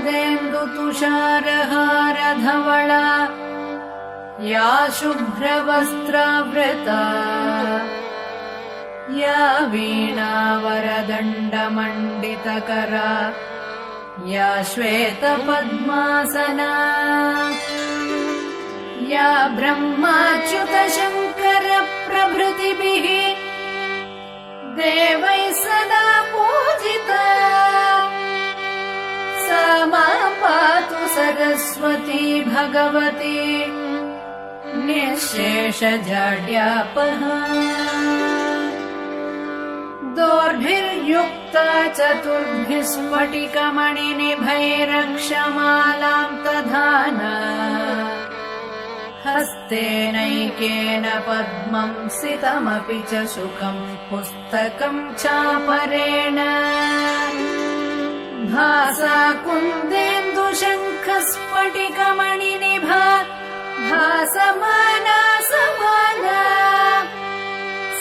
चारुमृगाङ्गेन्दुतुषारहारधवला या शुभ्रवस्त्रावृता या वीणावरदण्डमण्डितकरा या श्वेतपद्मासना या ब्रह्माच्युतशङ्करप्रभृतिभिः देवैः सदा पूजिता सा मां पातु सरस्वती भगवती निःशेषजाड्यापहा। दोर्भिर्युक्ता चतुर्भिः स्फटिकमणिनिभैरक्षमालां दधाना हस्तेनैकेन पद्मं सितमपि च शुकं पुस्तकं चापरेण भासा कुन्देन्दुशङ्खस्फटिकमणिनिभा भासमाना समाना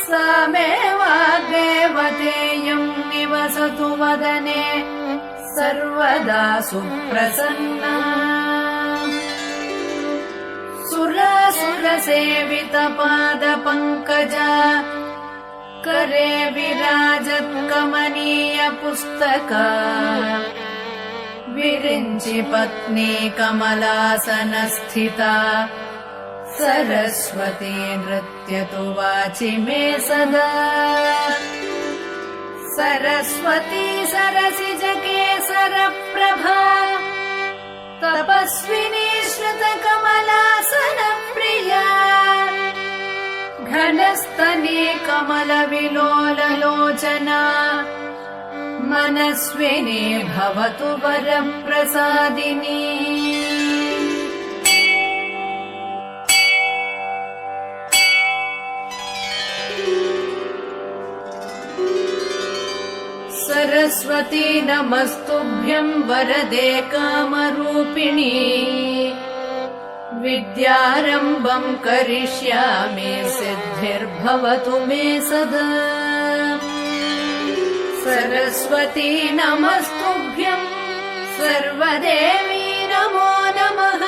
सा मे वाग्देवतेयं निवसतु वदने सर्वदा सुप्रसन्ना। सुरासुरसेवितपादपङ्कजा करे विराजत्कमनीयपुस्तका विरिञ्चि पत्नी कमलासनस्थिता सरस्वती नृत्यतु वाचि मे सदा। सरस्वती सरसिजकेसरप्रभा तपस्विनी श्रुतकमलासनप्रिया घनस्तनी कमलविलोललोचना मनस्विनी भवतु वरप्रसादिनी। सरस्वती नमस्तुभ्यं वरदे कामरूपिणी विद्यारम्भं करिष्यामि सिद्धिर्भवतु मे सदा। सरस्वती नमस्तुभ्यं सर्वदेवी नमो नमः।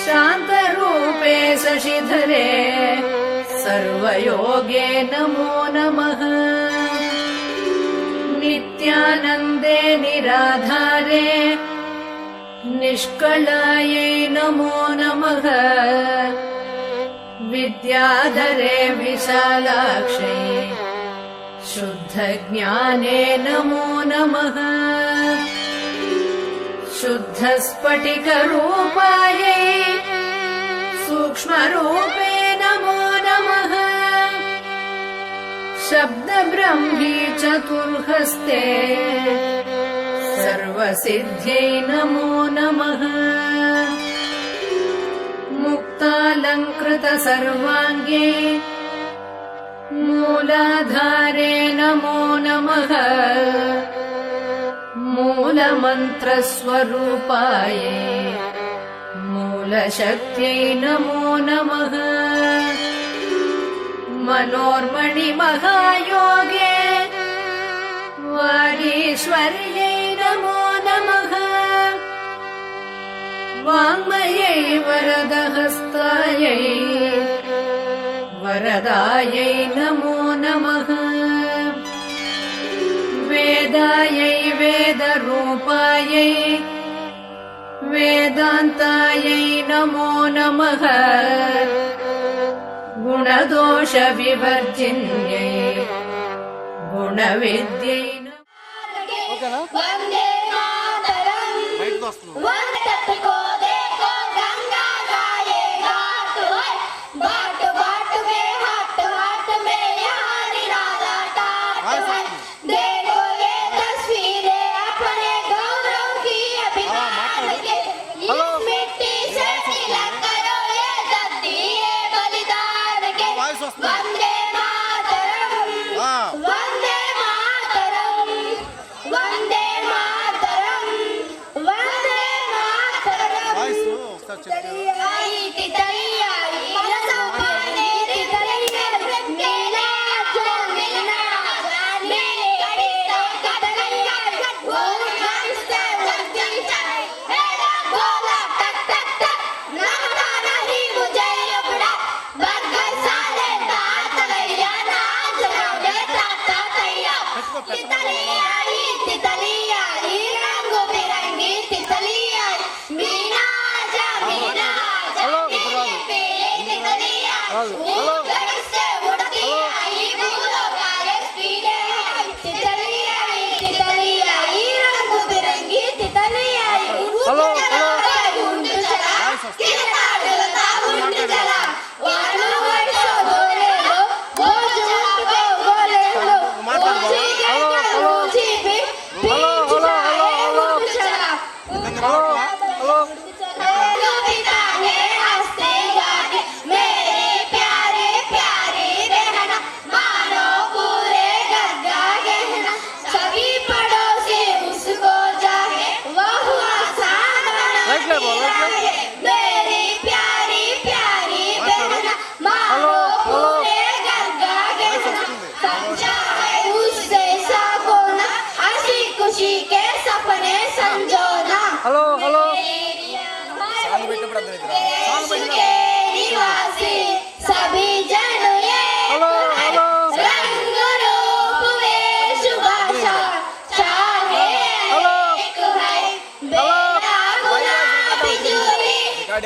शान्तरूपे शशिधरे सर्वयोगे नमो नमः। नित्यानन्दे निराधारे निष्कलायै नमो नमः। विद्याधरे विशालाक्षै शुद्धज्ञाने नमो नमः। शुद्धस्फटिकरूपायै सूक्ष्मरूपे नमो नमः। शब्दब्रह्मी चतुर्हस्ते सर्वसिद्ध्यै नमो नमः। मुक्तालङ्कृत सर्वाङ्गे मूलाधारे नमो नमः। मूलमन्त्रस्वरूपायै मूलशक्त्यै नमो नमः। मनोर्मणिमहायोगे वागीश्वर्यै नमो नमः। वाङ्मयै वरदहस्तायै वरदायै नमो नमः। वेदायै वेदरूपायै वेदान्तायै नमो नमः। गुणदोषविवर्जिन्यै गुणविद्यै वन्दे मातरम्। वन्दे को देखो गंगा गाये घाट है बाट बाट में हाट में यहाँ निराला टाट है। देखो ये तस्वीरें अपने गौरव की अभिमान के इस मिट्टी से तिलक करो ये धरती ये बलिदान के। वंदे मातरम् वंदे मातरम् वंदे मातरम् वंदे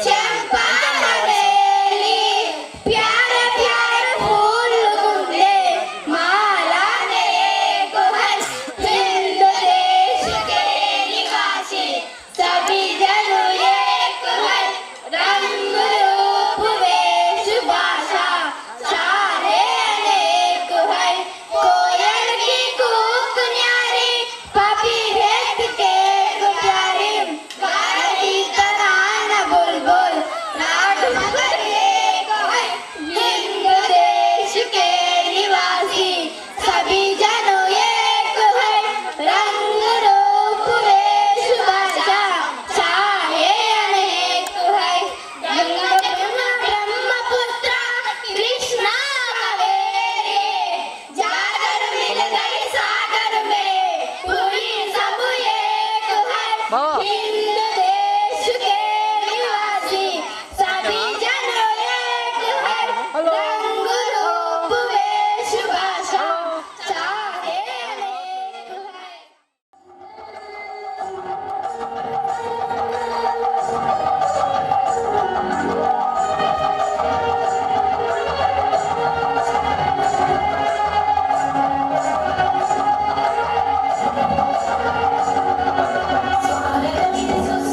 चंपा चमेली प्यारे प्यारे फूल गुंदे माला ने को है हिंदू देश के निवासी सभी जन एक है रंग रूप वेश भाषा सारे अनेक है कोयल की कूक न्यारी पपी भेद के गुजारी गाड़ी तराना बुलबुल राग मगर एक है हिंदू देश के निवासी सभी जनों एक है रंग रूप वेश भाषा चाहे अनेक है ब्रह्मपुत्र कृष्णा कावेरी जागर मिल गई सागर में हुई सब एक है हिंदू देश के निवासी सभी जन एक है रंग रूप वेश भाषा चाहे अनेक है స్వాగతమిది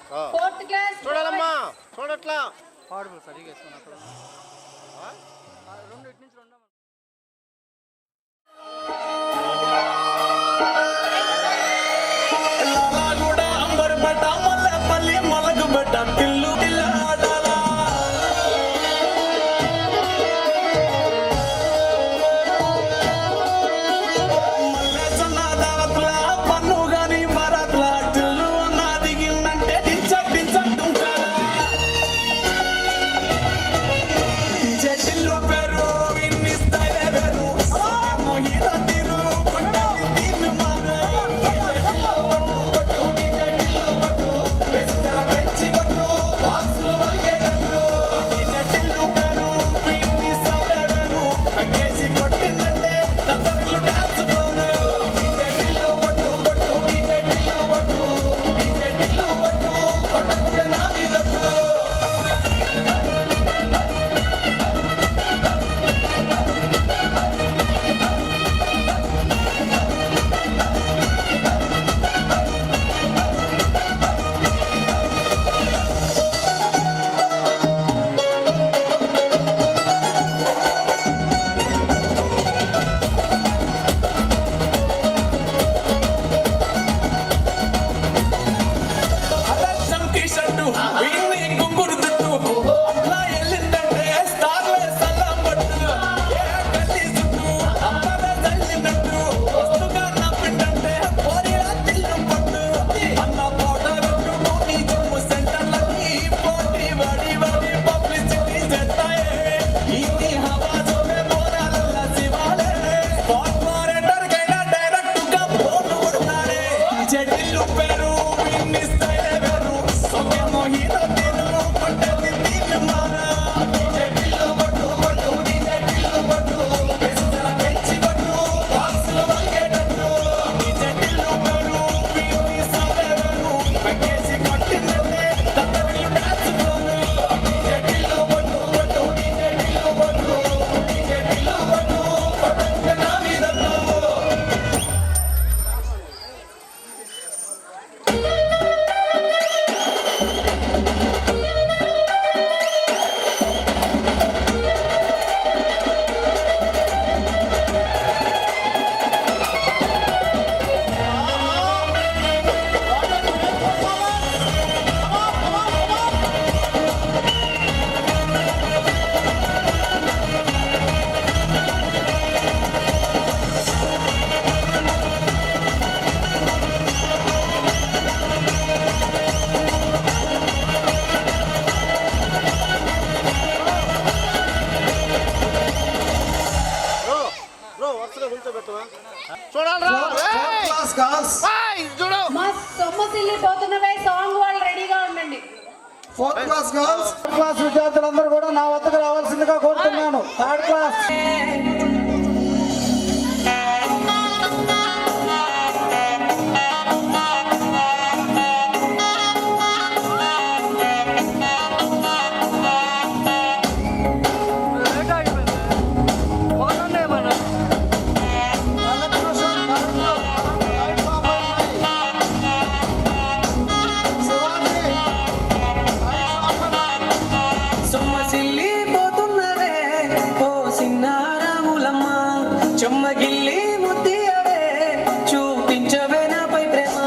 ఫోర్త్ క్లాస్ చూడాలమ్మా చూడట్లా పాడు సరిగా వేసుకుని అక్కడ రెండు ఇటు నుంచి రెండు లాలాగూడ అంబర్పేట మల్లెపల్లి మలగుబెట్ట పిల్లు పిల్లాడాలా మల్లె సన్నదావత్ల పన్ను గాని మరత్ల టిల్లు అన్న దిగిందంటే డించక్ డించక్ డుంకాలా డీజే టిల్లు పేరు ఇన్ని స్టైల్ వేరు మోహిత తిరు కొండలి దీన్ని మారే చూడు మా సొమ్మసిల్లి పోతున్నవే సాంగ్ వాళ్ళు రెడీగా ఉండండి. ఫోర్త్ క్లాస్ గర్ల్స్ క్లాస్ విద్యార్థులందరూ కూడా నా వద్దకు రావాల్సిందిగా కోరుతున్నాను. థర్డ్ క్లాస్ లేట్ అయిపోయింది బాగుండే మనం సొమ్మసిల్లి పోతున్నవే ఓ సిన్నారాములమ్మ చెమ్మగిల్లి ముద్దియవే చూపించవే నాపై ప్రేమ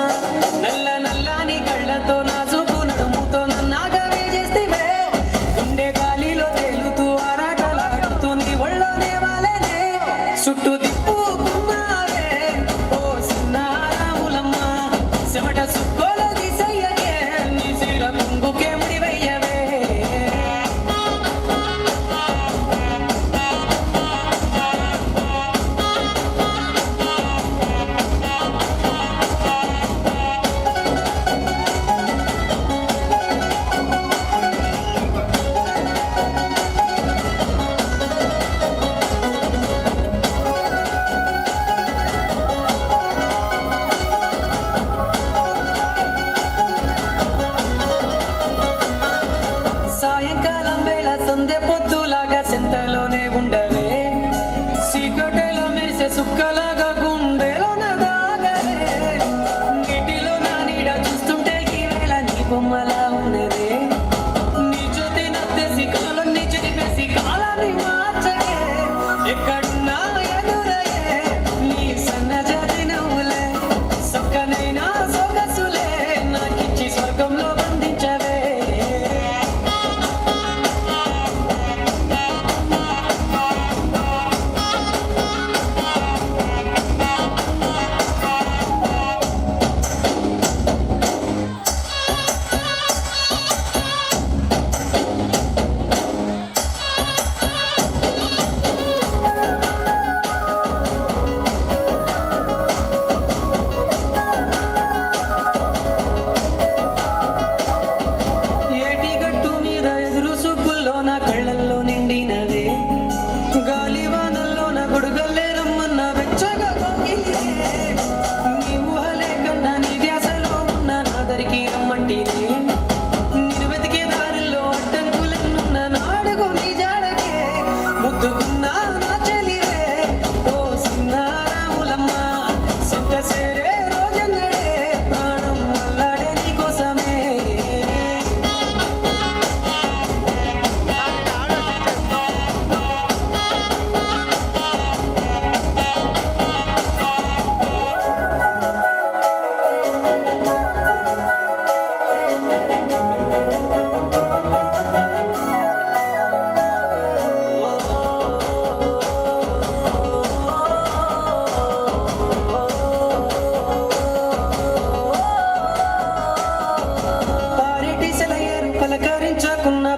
నల్ల నల్లని కళ్ళతో నాజుకు నడుముతో నన్నాగవే చేస్తేవే గుండె గాలిలో తేలుతూ ఆరాటలాడుతుంది ఒళ్ళోనే వాలేనే చుట్టూ దిప్పుకున్నావే ఓ సిన్నారాములమ్మ చెమట సుక్కోలో తీసయ్యకే నీ సిర ముంగుకే ముడివయ్యవే సాయంకాలం వేళ సందె పొద్దులాగా సెంతలోనే ఉండవే సీకటిలో మెరిసే సుక్కలాగా గుండెలో నదాగవే నీటిలో నా నీడ చూస్తుంటే ఈ వేళ నీ బొమ్మల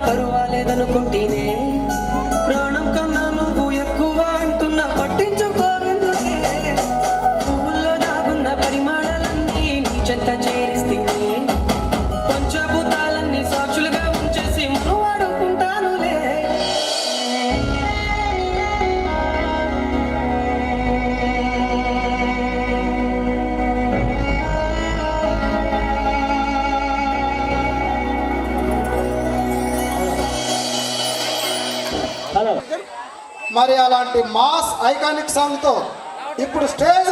పర్వాలేదనుకుంటేనే ప్రాణం కన్నా నువ్వు ఎక్కువ అంటున్నా పట్టించుకోవెందుకే పువ్వుల్లో దాగున్న పరిమాణాలన్నీ నీ చెంత చేరిస్తే పంచభూతాలన్నీ సాక్షులుగా ఉంచేసి మనం వాడుకుంటానులే. మరి అలాంటి మాస్ ఐకానిక్ సాంగ్ తో ఇప్పుడు స్టేజ్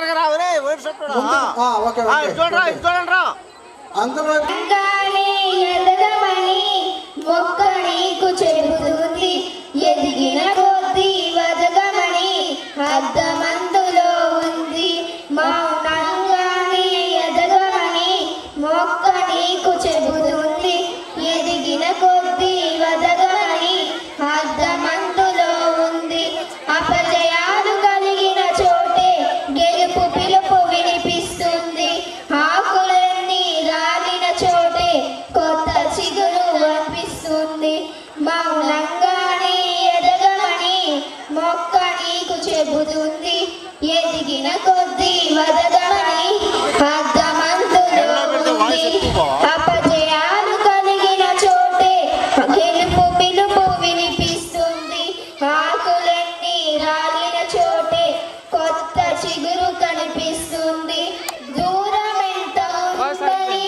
తొందరగా రా ఒరే వైట్ షర్ట్ ఓకే చూడరా ఇది చూడండి రా అంకుల్ రంగానే ఎదగమని మొక్క నీకు చెబుతుంది ఎదిగిన కొద్దీ వదగమని అర్థమందులో ఉంది మౌనంగానే ఎదగమని మొక్క నీకు చెబుతుంది ఎదిగిన కొద్దీ వదగమని అర్థమందులో ఉంది అపజయాలు కలిగిన చోటే గెలుపు పిలుపు వినిపిస్తుంది ఆకులన్నీ రాలిన చోటే కొత్త చిగురు అనిపిస్తుంది మౌనంగానే ఎదగమని మొక్క నీకు చెబుతుంది ఎదిగిన కొద్దీ వదగమని అర్థమందులో ఉంది అపజయాలు కలిగిన చోటే గెలుపు పిలుపు వినిపిస్తుంది ఆకులన్నీ రాలిన చోటే కొత్త చిగురు కనిపిస్తుంది దూరం ఎంత ఉందని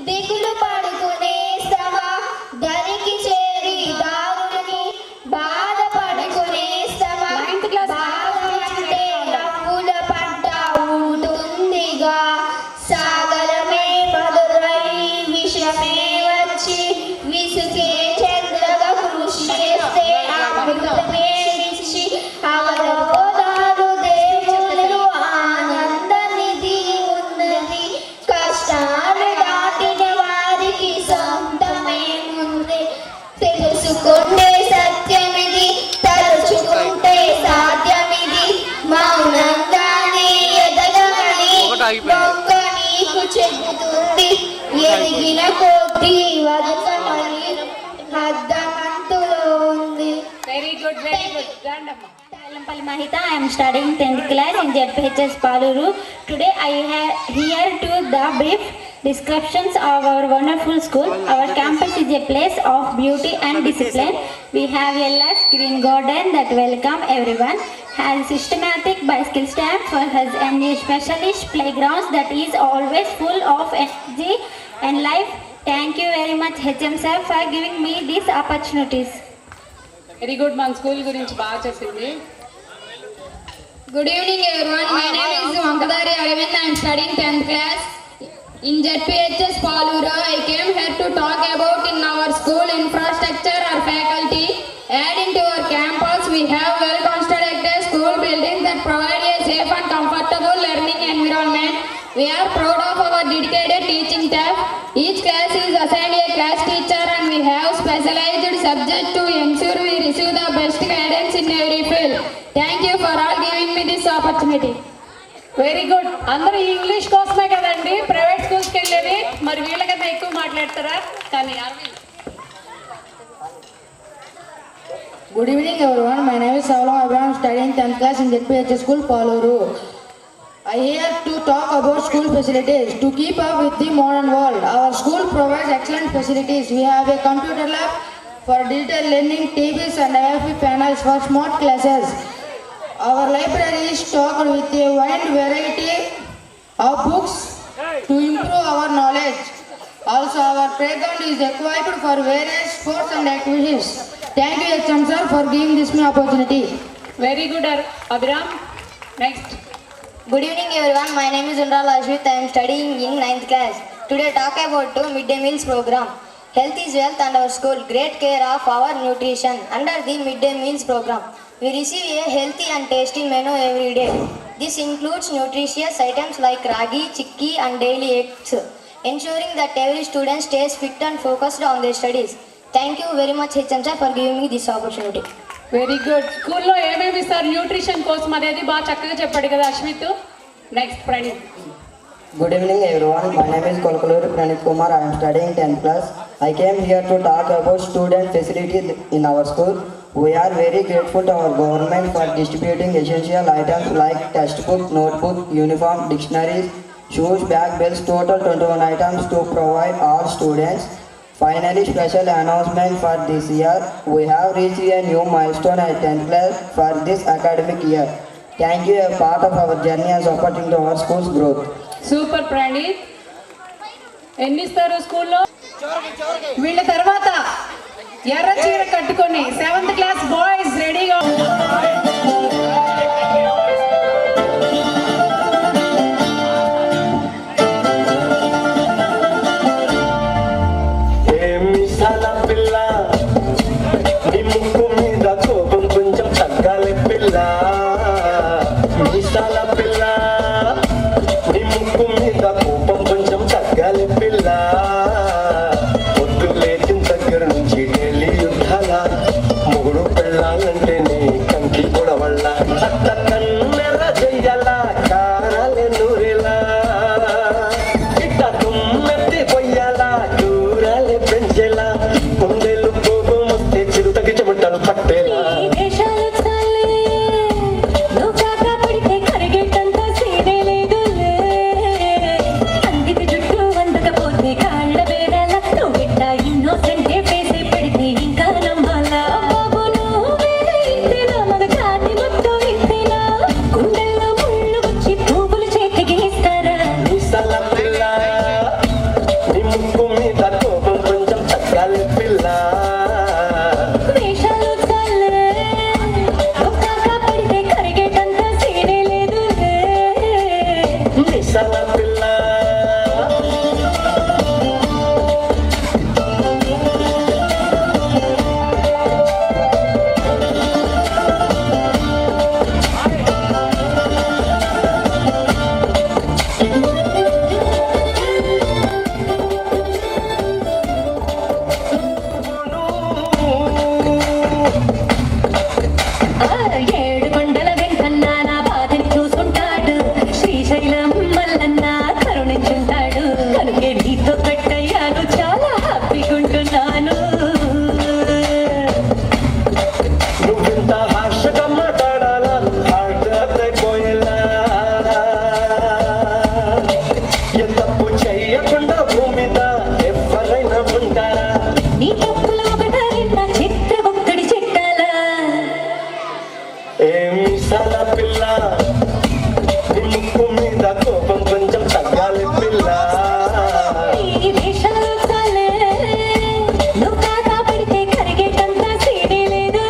దిగులు పడుకునేస్తావా దరికి చేరి దారులని బాధపడుకునేస్తావా బాధంటే నవ్వుల పంట ఉంటుందిగా సాగరమే మధురై విషమే వచ్చి విసుకే చంద్రగా కృషి చేస్తే అమృతమే ఇచ్చి అవరోధాలు దేవుళ్ళు ఆనందనిధి ఉన్నది కష్టాలు దాటిన వారికి సొంతమే ఉంది తెలుసుకుంటే సత్యమిది తలుచుకుంటే సాధ్యమిది మౌనంగానే ఎదగమని మొక్క నీకు చెబుతుంది ఎదిగిన కొద్దీ వదగమని అర్థమంతులో ఉంది. వెరీ గుడ్ రండమ్మా. Pali Mahita, I am studying 10th class in ZPHS Paluru. Today I have here to the brief descriptions of our wonderful school. Our campus is a place of beauty and discipline. We have a lush green garden that welcome everyone. Has systematic bicycle stand for us and a specialist playgrounds that is always full of energy and life. Thank you very much HM sir for giving me these opportunities. Very good మన school గురించి బాగా చెప్పింది. Good evening everyone. My name is Vankadari Aravind. I am studying 10th class in ZPHS Paluru. I came here to talk about in our school infrastructure or faculty. Adding to our campus, we have well constructed school buildings that provide a safe and comfortable learning environment. We are proud of our dedicated teaching staff. Each class is assigned a class teacher and we have specialized subjects to ensure we receive the best guidance in every field. Thank you for all giving me this opportunity. Very good. అందరూ English కోసమే కదండి private స్కూల్స్కి వెళ్ళేది. మరి వీళ్ళకన్నా ఎక్కువ మాట్లాడతారా? కానీ Arvind. Good evening everyone. My name is Salam Abraham, studying 10th class in ZPHS School Paluru. I here to talk about school facilities. To keep up with the modern world, our school provides excellent facilities. We have a computer lab for digital learning, TVs and IFP panels for smart classes. Our library is stocked with a wide variety of books to improve our knowledge. Also, our playground is equipped for various sports and activities. Thank you, HM sir, for giving this me opportunity. Very good Abhiram. Next. Good evening everyone. My name is Undral Ashwit. I am studying in 9th class. Today talk about midday meals program. Health is wealth and our school great care of our nutrition. Under the midday meals program, we receive a healthy and tasty menu every day. This includes nutritious items like ragi, chikki and daily eggs, ensuring that every student stays fit and focused on their studies. Thank you very much HM sir for giving me this opportunity. Very good. స్కూల్లో ఏమేమి ఇస్తారు nutrition కోసం అనేది బాగా చక్కగా చెప్పాడు కదా Ashwith. Next Praneeth. Good evening everyone. My name is Kolkaluru Pranit Kumar. I am studying 10th class. I came here to talk about student facilities in our school. We are very grateful to our government for distributing essential items like textbook, notebook, uniform, dictionaries, shoes, bag, belts, total 21 items to provide all students. Finally, special announcement for this year. We have reached a new milestone at 10th class for this academic year. Thank you, a part of our journey and supporting to our school's growth. Super Praneeth. ఎన్ని ఇస్తారు స్కూల్లో? వీళ్ళ తర్వాత ఎర్ర చీర కట్టుకొని 7th class boys రెడీగా మీసాల పిల్ల ఏడు కొండల వెంకన్న నా బాధని చూసుంటాడు, శ్రీశైలం మల్లన్న కరుణించుంటాడు, కనుకే నీతో కట్టయ్యాను, చాలా హ్యాపీగా ఉంటున్నాను. నువ్వింత హార్షగా మాట్లాడాలా, హార్ట్ అయిపోయేలా, ఏ తప్పు చెయ్యకుండా భూమి మీద ఎవరైనా ఉంటారా? నీ తప్పులో ఒకట నిన్న చిత్ర ఒక్కడి చెట్టాలా. ఏ మీసాల పిల్ల నీ ముక్కు మీద కోపం కొంచెం తగ్గాలి పిల్ల. ఈ దేశంలో చాలే, నువ్వు కాకా పడితే కరిగేటంత సీడీ లేదు.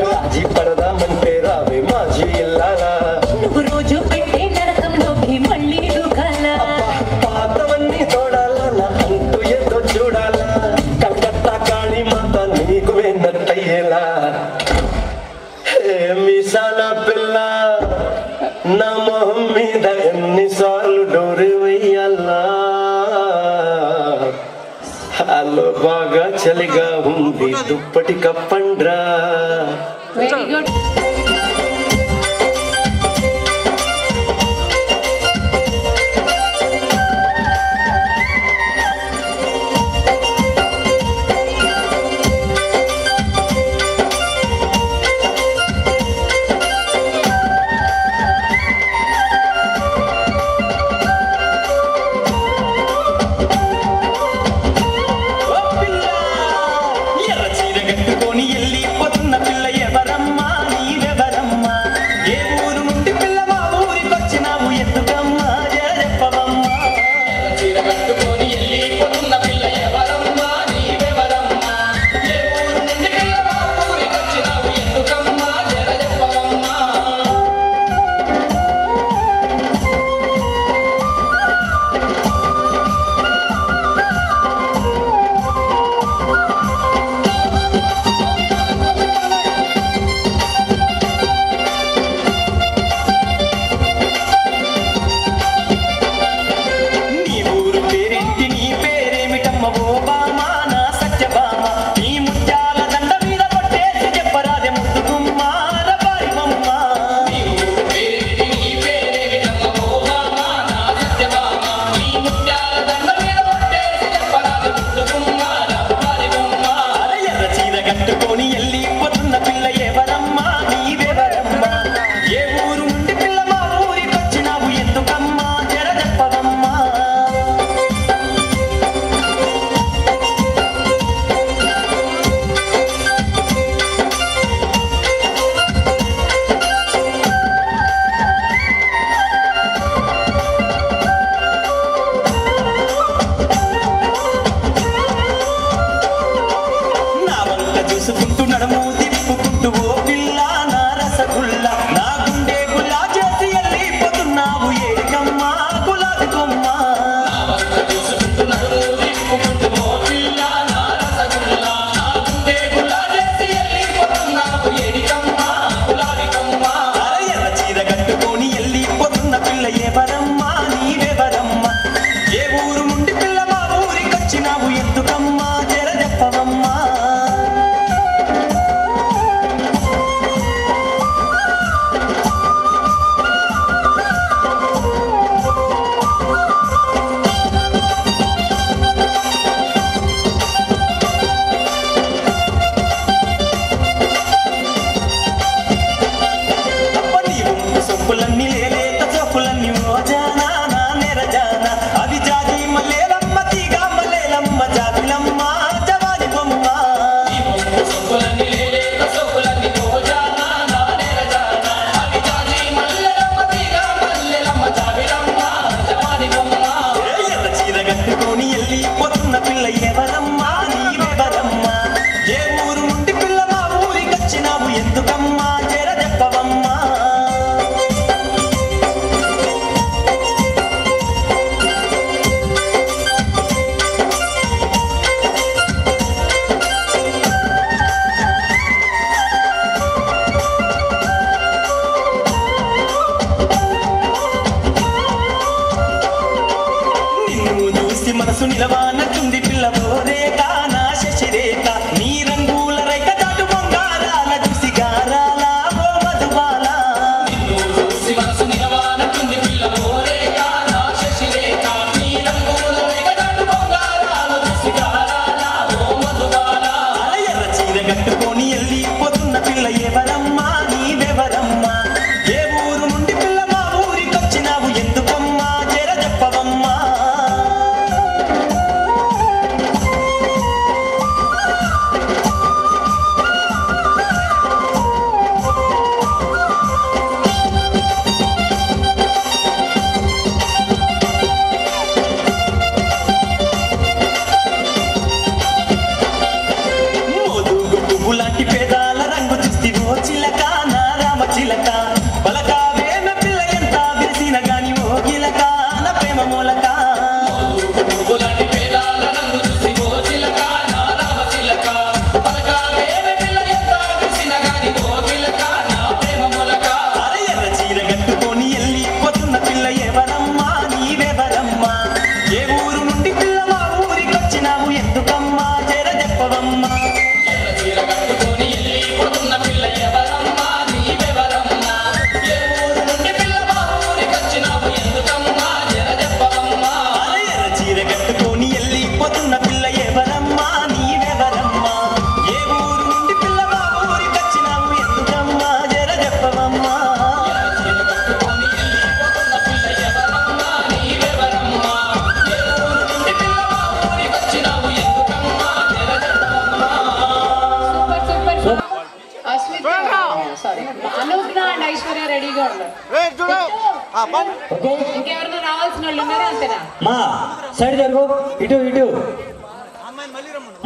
రాజీ పడదామంటే రావే మాజీ ఇల్లాలా, నువ్వు రోజు పెట్టే నరకంలోకి మళ్ళీ దూకాలా. పాతవన్నీ తోడాలా, అంటూ ఏదో చూడాలా, కలకత్తా కాళీ మాత నీకు వెన్నట్టయ్యేలా. ఏ మీసాల పిల్ల నా మొహం మీద ఎన్నిసార్లు డోరి వెయ్యాలా, అల్లో బాగా చలిగా ఉంది దుప్పటి కప్పండ్రా. Very good. ఓ పిల్ల, ఎర్ర చీర కట్టుకొని వెళ్ళిపోతున్న పిల్ల ఎవరమ్మా నీవే నిలవానట్టుంది పిల్ల రేఖ నా శశిరేఖ నీ రంగుల రైక దాటు బంగారాల చూసి గారాల ఓ మధుబాల ఎర్ర చీర కట్టుకొని వెళ్ళిపోతున్న పిల్ల ఎవరమ్మా నీవెవరమ్మా ఏ ఊరు నుండి పిల్ల మా ఊరికొచ్చినావు ఎందుకమ్మా జర చెప్పవమ్మా మోదుగు పువ్వులాంటి పేదాల రంగు చూస్తే ఓ చిలక నా రామ చిలక పలకావేమ పిల్ల ఎంత విరిసిన గాని ఓ గిలక నా ప్రేమ మూలక అరే ఎర్ర చీర కట్టుకొని వెళ్ళిపోతున్న పిల్ల ఎవరమ్మా నీవెవరమ్మా ఏ ఊరు నుండి పిల్ల మా ఊరికొచ్చినావు ఎందుకమ్మా జర చెప్పవమ్మా అరే ఎర్ర చీర కట్టుకొని వెళ్ళిపోతున్న పిల్ల ఎవరమ్మా నీవెవరమ్మా ఏ ఊరు నుండి పిల్ల మా ఊరికొచ్చినావు ఎందుకమ్మా జర చెప్పవమ్మా super Asmita sorry Anugna and Aishwarya రెడీగా ఉన్నారు వెయిట్ చూడు ఇంకెవరైనా రావాల్సిన వాళ్ళు ఉన్నారా అంతేనా మా సైడ్ జరుగు ఇటు ఇటు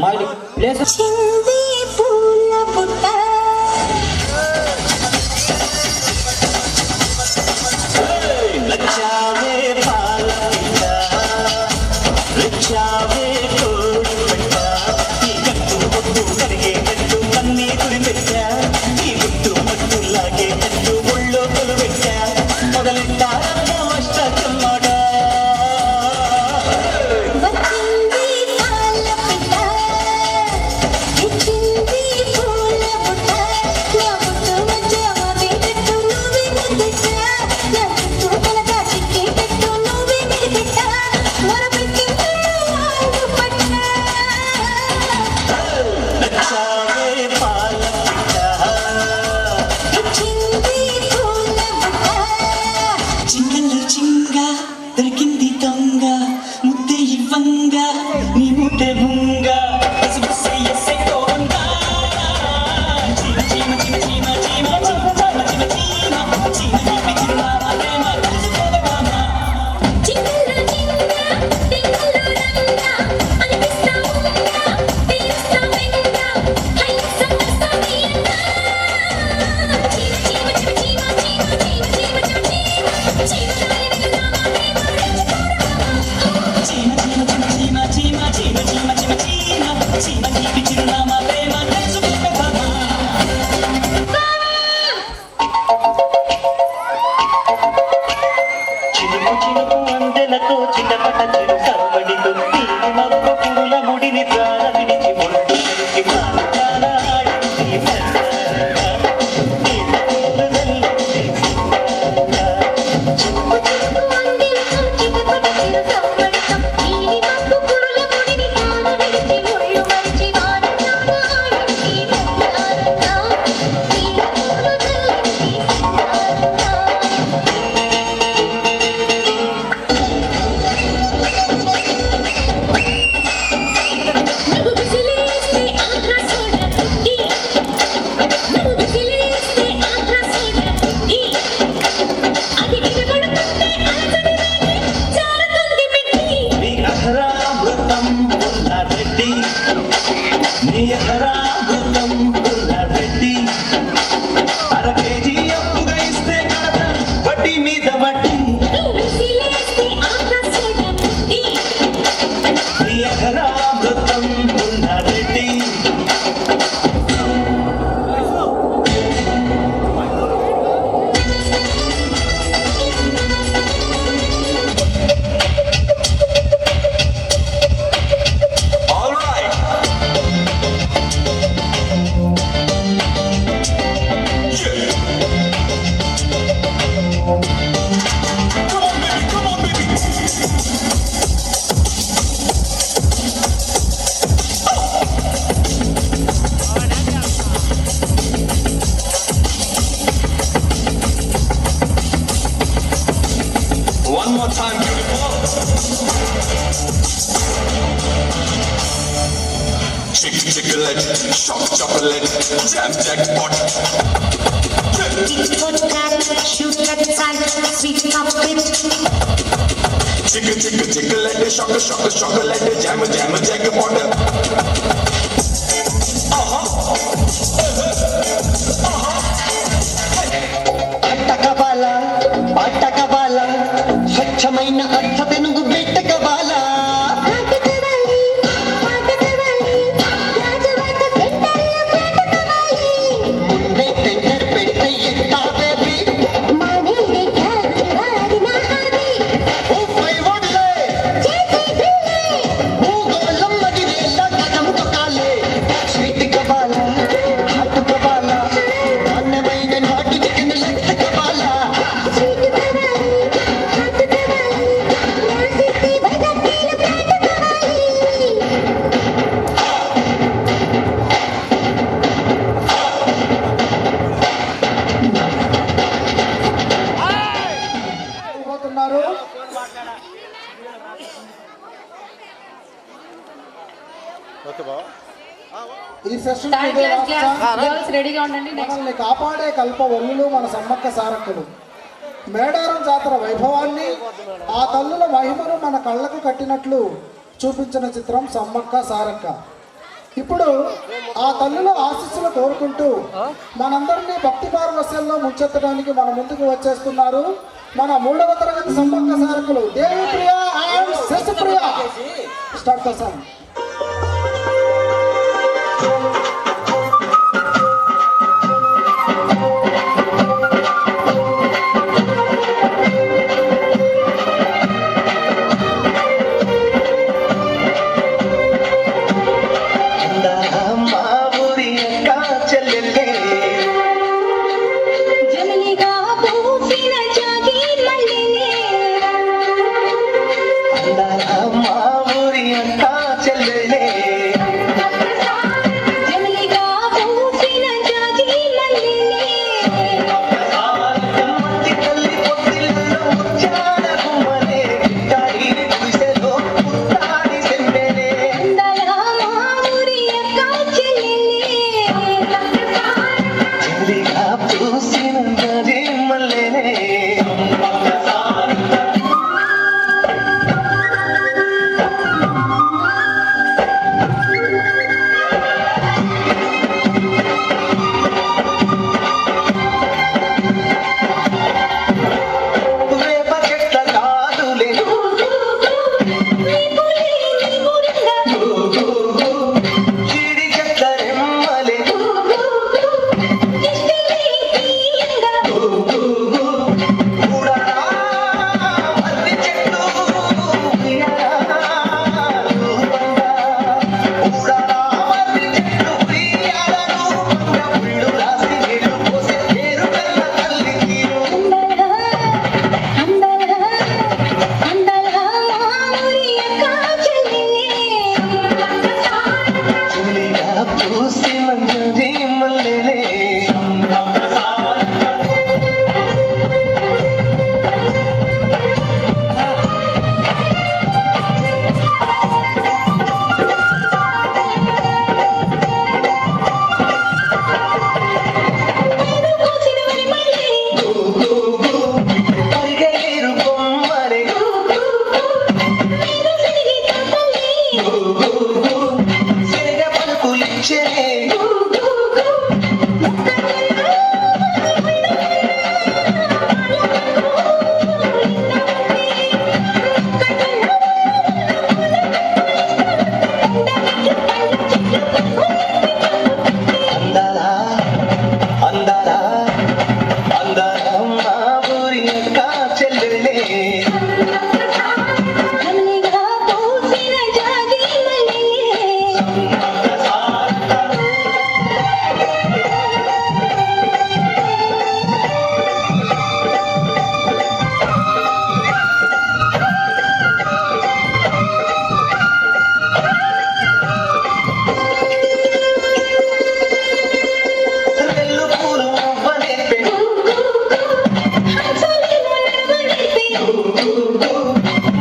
మా ప్లేస్ చింది పూల పుట్ట లక్షావే పాల పిల్ల లక్షావే కోడి పెట్ట ఈ గట్టు పొట్టు కరిగేటట్టు కన్నీ తుడిపెట్టా ఈ గుట్టు మట్టు లాగేటట్టు ఒళ్ళో కొలువెట్టా మొదలెట్టారన్న అష్టమ్మడ వచ్చింది పాల పిట్ట ఇచ్చింది పూల పుట్ట నా పుట్టు మధ్యవ వేటట్టు నువ్వే ముద్దెట్ట నా చుట్టూ తలగా చిక్కేటట్టు నువ్వే మిడిపెట్ట మొరపెట్టింది వాళ్ళు పట్ట లక్షావే పాల పిల్ల ఇచ్చింది పూల పుట్ట చింగల్లో చింగ దొరికింది దొంగ ముద్దే ఇవ్వంగ నీ ముద్దే బుంగ బుసబుసే ఎస్సే కోంగ చీమ చీమ చీమ చీమ చీమ చీమ చీమ చీమ చీమ చీమ చిరునామ ప్రేమ తెలుసుకోదమ్మా చింగల్లో చింగ టింగల్లో రంగ అనిపిస్తా ఉందా తీరుస్తా వెంగ హైస మస్తమియన్న చీమ చీమ చీమ చీమ చీమ చీమ చీమ చీమ చీమ నాయనక నామ ప్రేమ చీమ చీమ చీమ చీమ చీమ చీమ చీమ చీమ చీమ తీపి చిరునామ ప్రేమ తెలుసుకోదమ్మా చిలుము చిలుము అందెలతో చిన్నపట చిరు సవ్వడితో తీరి మబ్బు పురుల ముడిని ప్రాణ విడిచి ఒడ్డు కలిసి మాట్లాడ ఆడింది మెల్లగా. నీళ్ళ పూలు నల్లింది సిగ్గుగా. చిక్కు అందించు చిటపట చిరు సవ్వడితం నీలి మబ్బు పురుల ముడిని తాన విడిచి ముళ్ళు మరిచి వారంతాన ఆడింది మెల్లారంగా నీలి పూలు చల్లింది సిగ్గారంగా One more time, beautiful. Chocolate, shock chocolate, jam jackpot. Shoot at sight, sweet chocolate. Chocolate, shock chocolate, jam jackpot. పాటకబాల స్వచ్ఛమైన అర్థ తెనుగు బిట్టకబాల ముందే టెండర్ పెడితే ఎట్టా బేబీ ఊపై ఓడలే భూగోళం మదివేలా గగం తొక్కాలే స్వీట్ కబాల హాట్ కబాల అన్నమైన నాటు చికెన్ లెగ్ కబాల పోతున్నారు. ఈ సెషన్ థర్డ్ క్లాస్ గర్ల్స్ రెడీగా ఉండండి. నెక్స్ట్ మనల్ని కాపాడే కల్ప ఒల్లులు మన సమ్మక్క సారక్కలు. మేడారం జాతర వైభవాన్ని ఆ తల్లుల మహిమను మన కళ్ళకు కట్టినట్లు చూపించిన చిత్రం సమ్మక్క సారక్క. ఇప్పుడు ఆ తల్లుల ఆశీస్సులు కోరుకుంటూ మనందరినీ భక్తి పారవస్యంలో ముంచెత్తడానికి మన ముందుకు వచ్చేస్తున్నారు మన 3వ తరగతి సమ్మక్క సారకులు దేవిప్రియ అండ్ శశిప్రియ. స్టార్ట్ కోసం మా ఊరి అక్క చెల్లెల్లే జమలిగా పూసిన జాగి మల్లెలే మా ఊరి అక్క చెల్లెల్లే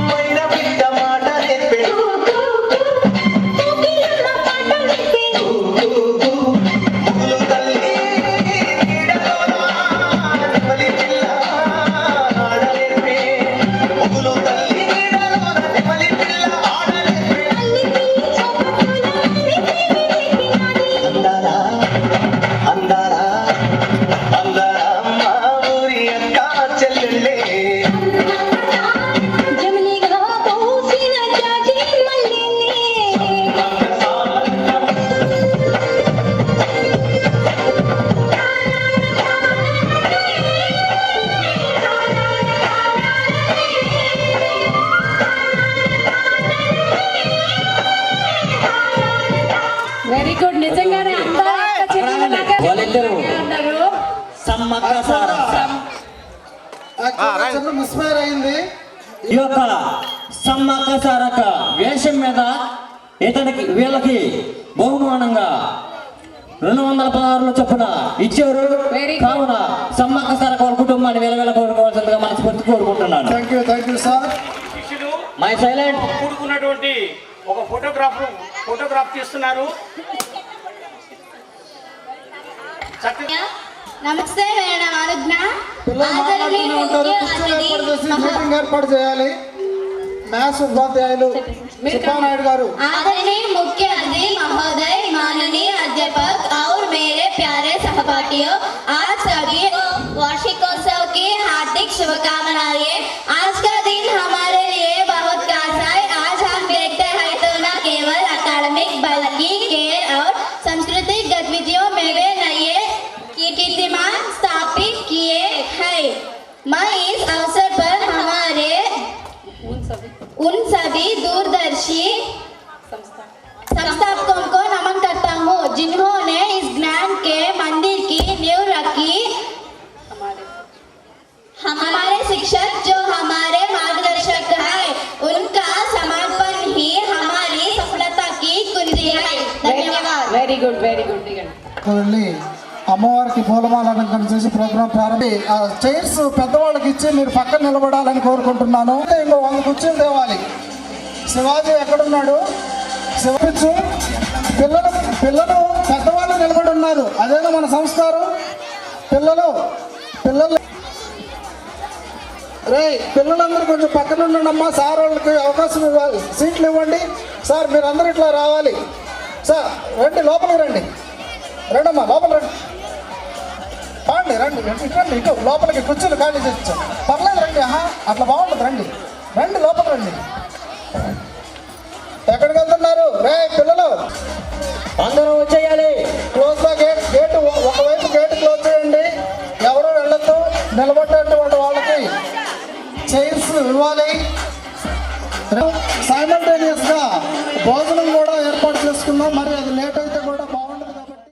మైన బిడ్డ మాట చెప్పెను ముగ్గులు తల్లి నీడలోన నెమలి పిల్ల ఆడలేపే ముగ్గులు తల్లి నీడలోన నెమలి పిల్ల ఆడలేపే అందారా అందారా అందారా మా ఊరి అక్క చెల్లెళ్ళే వెరీ గుడ్. నిజంగానే అందరూ అక్క చెల్లెళ్ళలాగా వాళ్ళిద్దరూ ఉన్నారు. సమ్మక్క సారక్క. చిన్న మిస్ఫైర్ అయింది. ఈ యొక్క సమ్మక్క సారక్క వేషం మీద వీళ్ళకి బహుమానంగా 216 చొప్పున ఇచ్చారు. కావున సమ్మక్క సారక్క వాళ్ళ కుటుంబాన్ని వేల కోరుకోవాల్సిందిగా మనస్ఫూర్తి కోరుకుంటున్నాను. Thank you sir. My silent. కూడుకున్నటువంటి ఒక ఫోటోగ్రాఫ్ తీస్తున్నారు. నమస్తే మేడం అనుజ్ఞ. పిల్లలు మాట్లాడుతూనే ఉంటారు. కుర్చీలు ఏర్పాటు చేసి మీటింగ్ ఏర్పాటు చేయాలి. మ్యాథ్స్ ఉపాధ్యాయులు సుబ్బానాయుడు గారు. आदरणीय मुख्य अतिथि महोदय, माननीय अध्यापक और मेरे प्यारे सहपाठियों, आज सभी वार्षिकोत्सव की हार्दिक शुभकामनाएं। आज का दिन हमारे लिए बहुत खास है। आज हम देखते हैं तो न केवल अकादमिक बल्कि खेल और सांस्कृतिक गतिविधियों में भी नए कीर्तिमान स्थापित किए हैं। मैं इस अवसर पर हमारे उन सभी दूरदर्शी संस्थापकों को नमन करता हूँ जिन्होंने इस ज्ञान के मंदिर की नींव रखी। हमारे शिक्षक जो हमारे मार्गदर्शक है, उनका समर्पण ही हमारी सफलता की कुंजी है। धन्यवाद। Very good, very good. వెళ్ళి అమ్మవారికి పూలమాల అలంకరణ చేసి ప్రోగ్రాం ప్రారంభి చైర్స్ పెద్దవాళ్ళకి ఇచ్చి మీరు పక్కన నిలబడాలని కోరుకుంటున్నాను. ఇంకో 100 కుర్చీలు తేవాలి. శివాజీ ఎక్కడున్నాడు? శివపిచ్చు. పిల్లలు పెద్దవాళ్ళు నిలబడి ఉన్నారు. అదేనా మన సంస్కారం. పిల్లలు పిల్లలందరూ కొంచెం పక్కన ఉండండి అమ్మా. సార్ వాళ్ళకి అవకాశం ఇవ్వాలి. సీట్లు ఇవ్వండి. సార్ మీరు అందరూ ఇట్లా రావాలి. సార్ రండి, లోపలికి రండి. రండమ్మా, లోపల రండి. రండి ఇటు లోపలికి కుర్చీలు ఖాళీ చేసి పర్లేదు రండి. అట్లా బాగుంటుంది. రండి లోపల రండి. ఎక్కడికి వెళ్తున్నారు? పిల్లలు అందరూ వచ్చేయాలి. Close the gate.